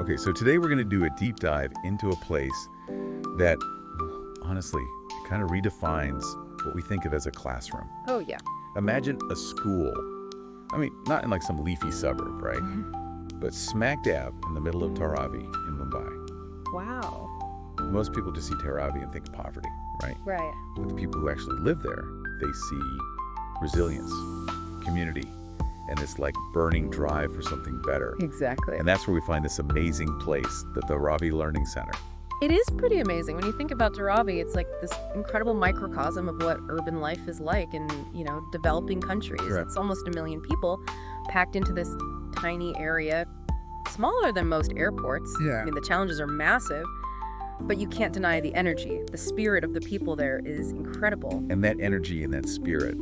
Okay, so today we're going to do a deep dive into a place that, honestly, kind of redefines what we think of as a classroom. Oh, yeah. Imagine a school. I mean, not in like some leafy suburb, right? But smack dab in the middle of Dharavi in Mumbai. Wow. Most people just see Dharavi and think poverty, right? Right. But the people who actually live there, they see resilience, community, and this like burning drive for something better. Exactly. And that's where we find this amazing place, the Dharavi Learning Center. It is pretty amazing. When you think about Dharavi, it's like this incredible microcosm of what urban life is like in, developing countries. Right. It's almost 1 million people packed into this tiny area, smaller than most airports. Yeah. I mean, the challenges are massive, but you can't deny the energy. The spirit of the people there is incredible. And that energy and that spirit,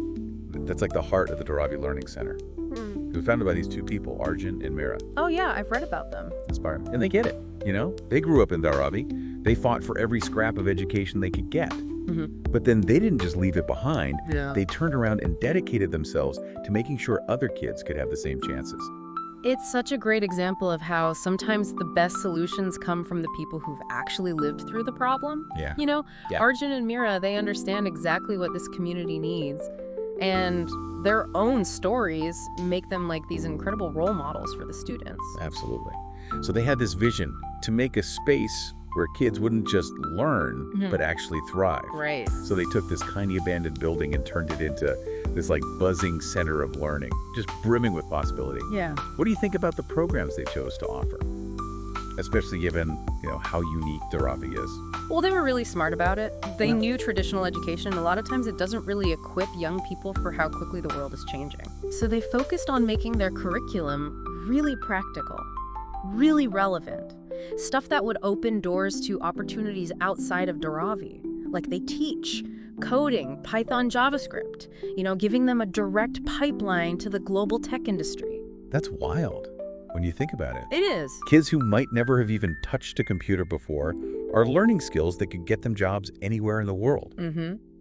that's like the heart of the Dharavi Learning Center. It was founded by these two people, Arjun and Mira. Oh, yeah, I've read about them. Inspiring. And they get it, They grew up in Dharavi. They fought for every scrap of education they could get. But then they didn't just leave it behind. Yeah. They turned around and dedicated themselves to making sure other kids could have the same chances. It's such a great example of how sometimes the best solutions come from the people who've actually lived through the problem. Yeah. Yeah. Arjun and Mira, they understand exactly what this community needs. And their own stories make them like these incredible role models for the students. Absolutely. So they had this vision to make a space where kids wouldn't just learn, but actually thrive. Right. So they took this tiny abandoned building and turned it into this like buzzing center of learning, just brimming with possibility. Yeah. What do you think about the programs they chose to offer? Especially given, how unique Dharavi is. Well, they were really smart about it. They knew traditional education. A lot of times it doesn't really equip young people for how quickly the world is changing. So they focused on making their curriculum really practical, really relevant. Stuff that would open doors to opportunities outside of Dharavi. Like they teach coding, Python, JavaScript, giving them a direct pipeline to the global tech industry. That's wild when you think about it. It is. Kids who might never have even touched a computer before are learning skills that could get them jobs anywhere in the world.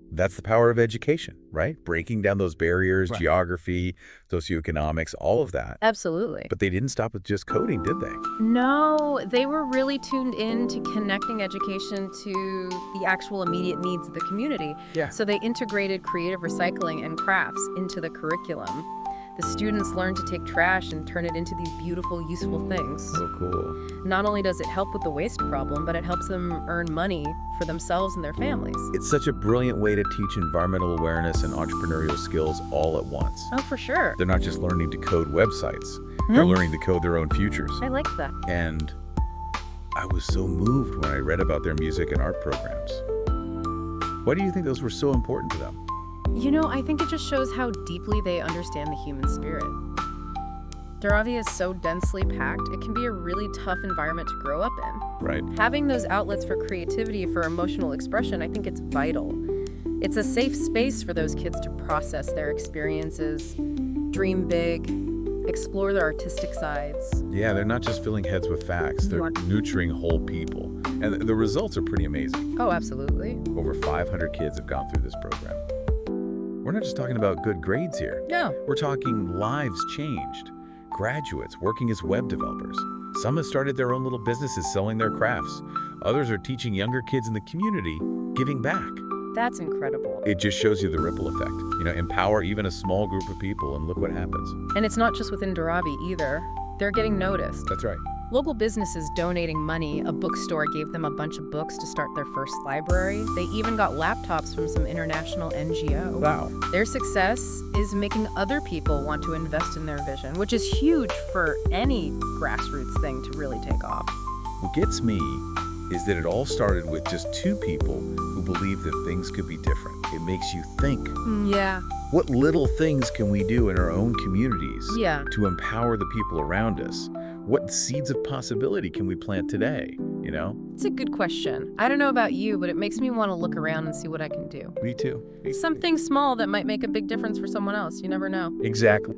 That's the power of education, right? Breaking down those barriers, Right. Geography, socioeconomics, all of that. Absolutely. But they didn't stop with just coding, did they? No, they were really tuned in to connecting education to the actual immediate needs of the community. Yeah. So they integrated creative recycling and crafts into the curriculum. The students learned to take trash and turn it into these beautiful, useful things. So cool. Not only does it help with the waste problem, but it helps them earn money for themselves and their families. It's such a brilliant way to teach environmental awareness and entrepreneurial skills all at once. Oh, for sure. They're not just learning to code websites. They're learning to code their own futures. I like that. And I was so moved when I read about their music and art programs. Why do you think those were so important to them? I think it just shows how deeply they understand the human spirit. Dharavi is so densely packed, it can be a really tough environment to grow up in. Right. Having those outlets for creativity, for emotional expression, I think it's vital. It's a safe space for those kids to process their experiences, dream big, explore their artistic sides. Yeah, they're not just filling heads with facts. They're nurturing whole people. And the results are pretty amazing. Oh, absolutely. Over 500 kids have gone through this program. We're not just talking about good grades here. No. We're talking lives changed. Graduates working as web developers. Some have started their own little businesses selling their crafts. Others are teaching younger kids in the community, giving back. That's incredible. It just shows you the ripple effect. Empower even a small group of people and look what happens. And it's not just within Dharavi either. They're getting noticed. That's right. Local businesses donating money. A bookstore gave them a bunch of books to start their first library. They even got laptops from some international NGO. Wow. Their success is making other people want to invest in their vision, which is huge for any grassroots thing to really take off. What gets me is that it all started with just two people who believed that things could be different. It makes you think. Yeah. What little things can we do in our own communities Yeah. to empower the people around us? What seeds of possibility can we plant today, It's a good question. I don't know about you, but it makes me want to look around and see what I can do. Me too. Something small that might make a big difference for someone else. You never know. Exactly.